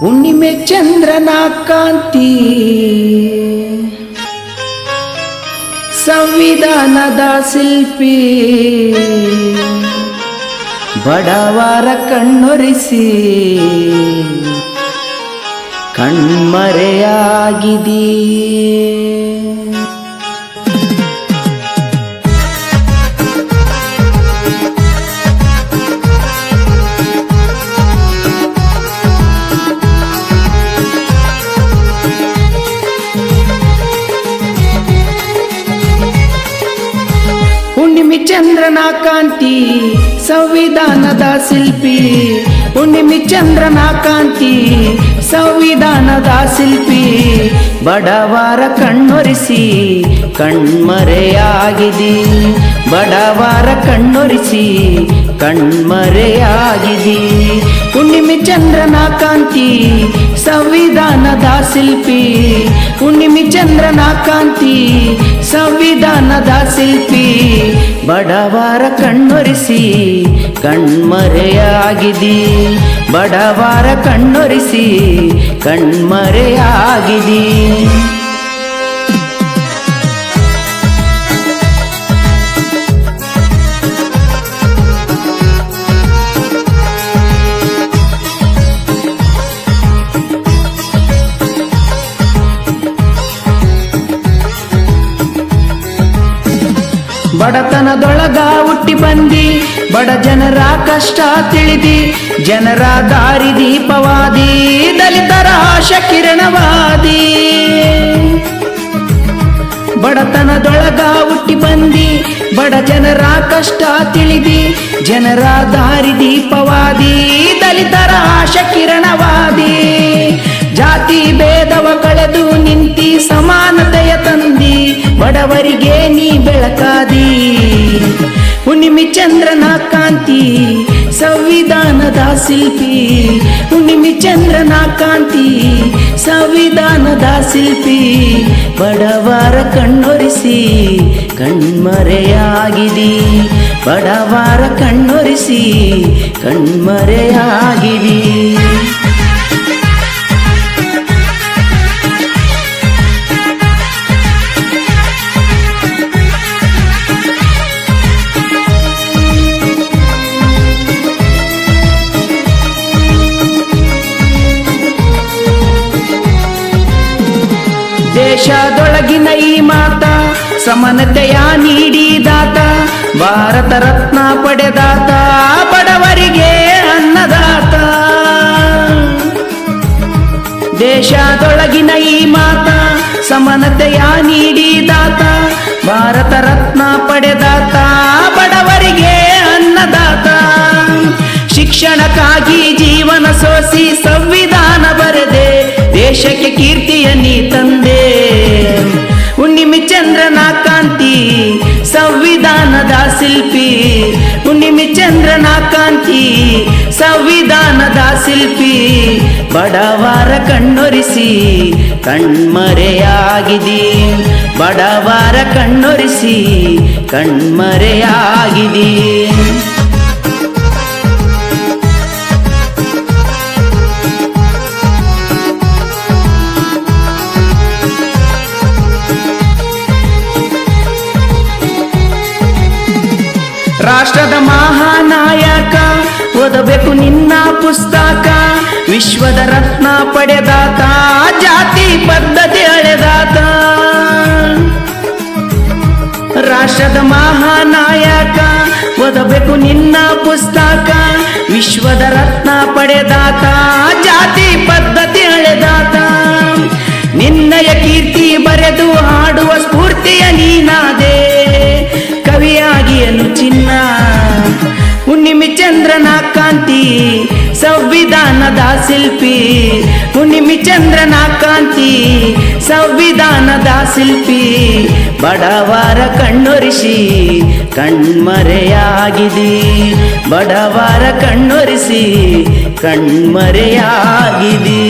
ಹುಣ್ಣಿಮೆ ಚಂದ್ರನ ಕಾಂತಿ ಸಂವಿಧಾನದ ಶಿಲ್ಪಿ ಬಡವರ ಕಣ್ಣೊರೆಸಿ ಕಣ್ಮರೆಯಾಗಿದೆ. ಹುಣ್ಣಿಮೆ ಚಂದ್ರನ ಕಾಂತಿ ಸಂವಿಧಾನದ ಶಿಲ್ಪಿ, ಹುಣ್ಣಿಮೆ ಚಂದ್ರನ ಕಾಂತಿ ಸಂವಿಧಾನದ ಶಿಲ್ಪಿ ಬಡವರ ಕಣ್ಣೊರೆಸಿ ಕಣ್ಮರೆಯಾಗಿದೆ. ಬಡವರ ಕಣ್ಣೊರೆಸಿ ಕಣ್ಮರೆಯಾಗಿದೆ. ಹುಣ್ಣಿಮೆ ಚಂದ್ರನ ಕಾಂತಿ ಸಂವಿಧಾನದ ಶಿಲ್ಪಿ, ಹುಣ್ಣಿಮೆ ಚಂದ್ರನ ಕಾಂತಿ ಸಂವಿಧಾನದ ಶಿಲ್ಪಿ ಬಡವರ ಕಣ್ಣೊರೆಸಿ ಕಣ್ಮರೆಯಾಗಿದೆ. ಬಡವರ ಕಣ್ಣೊರೆಸಿ ಕಣ್ಮರೆಯಾಗಿದೆ. ಬಡತನದೊಳಗ ಹುಟ್ಟಿ ಬಂದಿ ಬಡ ಜನರ ಕಷ್ಟ ತಿಳಿದಿ, ಜನರ ದಾರಿ ದೀಪವಾದಿ, ದಲಿತರ ಆಶಾ ಕಿರಣವಾದಿ. ಬಡತನದೊಳಗ ಹುಟ್ಟಿ ಬಂದಿ ಬಡ ಜನರ ಕಷ್ಟ ತಿಳಿದಿ, ಜನರ ದಾರಿ ದೀಪವಾದಿ, ದಲಿತರ ಆಶಾ ಕಿರಣವಾದಿ. ಜಾತಿ ಭೇದವ ಕಳೆದು ನಿಂತಿ ಸಮಾನತೆಯ ತಂದಿ, ಬಡವರಿಗೆ ನೀ ಬೆಳಕಾದಿ. ಹುಣ್ಣಿಮೆ ಚಂದ್ರನ ಕಾಂತಿ ಸಂವಿಧಾನದ ಶಿಲ್ಪಿ, ಹುಣ್ಣಿಮೆ ಚಂದ್ರನ ಕಾಂತಿ ಸಂವಿಧಾನದ ಶಿಲ್ಪಿ ಬಡವರ ಕಣ್ಣೊರೆಸಿ ಕಣ್ಮರೆಯಾಗಿದೆ. ಬಡವರ ಕಣ್ಣೊರೆಸಿ ಕಣ್ಮರೆಯಾಗಿದೆ. ದೇಶದೊಳಗಿನ ಈ ಮಾತ ಸಮಾನತೆಯ ನೀಡಿದಾತ, ಭಾರತ ರತ್ನ ಪಡೆದಾತ, ಬಡವರಿಗೆ ಅನ್ನದಾತ. ದೇಶದೊಳಗಿನ ಈ ಮಾತ ಸಮಾನತೆಯ ನೀಡಿದಾತ, ಭಾರತ ರತ್ನ ಪಡೆದಾತ, ಬಡವರಿಗೆ ಅನ್ನದಾತ. ಶಿಕ್ಷಣಕ್ಕಾಗಿ ಜೀವನ ಸೋಸಿ ಸಂವಿಧಾನ ಬರೆದೆ, ದೇಶಕ್ಕೆ ಕೀರ್ತಿಯ ನೀ ತಂದೆ. ಹುಣ್ಣಿಮೆ ಚಂದ್ರನ ಕಾಂತಿ ಸಂವಿಧಾನದ ಶಿಲ್ಪಿ, ಹುಣ್ಣಿಮೆ ಚಂದ್ರನ ಕಾಂತಿ ಸಂವಿಧಾನದ ಶಿಲ್ಪಿ ಬಡವರ ಕಣ್ಣೊರೆಸಿ ಕಣ್ಮರೆಯಾಗಿದೆ. ಬಡವರ ಕಣ್ಣೊರೆಸಿ ಕಣ್ಮರೆಯಾಗಿದೆ. ರಾಷ್ಟ್ರದ ಮಹಾನಾಯಕ ಓದಬೇಕು ನಿನ್ನ ಪುಸ್ತಕ, ವಿಶ್ವದ ರತ್ನ ಪಡೆದಾತ, ಜಾತಿ ಪದ್ಧತಿ ಅಳೆದಾತ. ರಾಷ್ಟ್ರದ ಮಹಾನಾಯಕ ಓದಬೇಕು ನಿನ್ನ ಪುಸ್ತಕ, ವಿಶ್ವದ ರತ್ನ ಪಡೆದಾತ, ಜಾತಿ ಪದ್ಧತಿ ಅಳೆದಾತ. ನಿನ್ನಯ ಕೀರ್ತಿ ಬರೆದು ಹಾಡುವ ಸ್ಫೂರ್ತಿಯ ನೀನಾದೆ, ಕವಿಯಾಗಿಯನು ಚಿನ್ನ. ಹುಣ್ಣಿಮೆ ಚಂದ್ರನ ಕಾಂತಿ ಸಂವಿಧಾನದ ಶಿಲ್ಪಿ, ಹುಣ್ಣಿಮೆ ಚಂದ್ರನ ಕಾಂತಿ ಸಂವಿಧಾನದ ಶಿಲ್ಪಿ ಬಡವರ ಕಣ್ಣೊರೆಸಿ ಕಣ್ಮರೆಯಾಗಿದೆ. ಬಡವರ ಕಣ್ಣೊರೆಸಿ ಕಣ್ಮರೆಯಾಗಿದೆ.